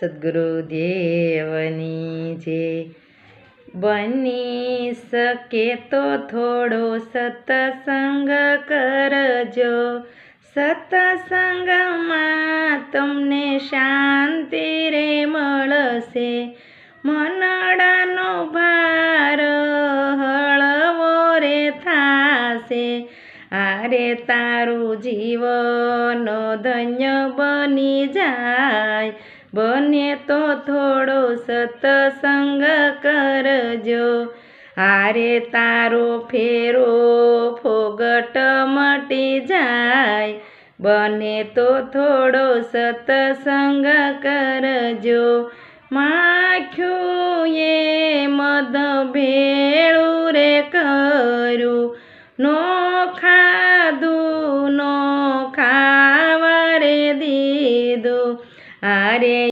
સદ્ગુરુદેવની જે બની શકે તો થોડો સત્સંગ કરજો, સત્સંગમાં તમને શાંતિ રે મળશે, મનડાનો ભાર હળવો રે થાશે, આરે તારું જીવન ધન્ય બની જાય, બને તો થોડો સત્સંગ કરજો, આરે તારો ફેરો ફોગટ મટી જાય, બને તો થોડો સત્સંગ કરજો, માખ્યું એ મધ ભેળું રે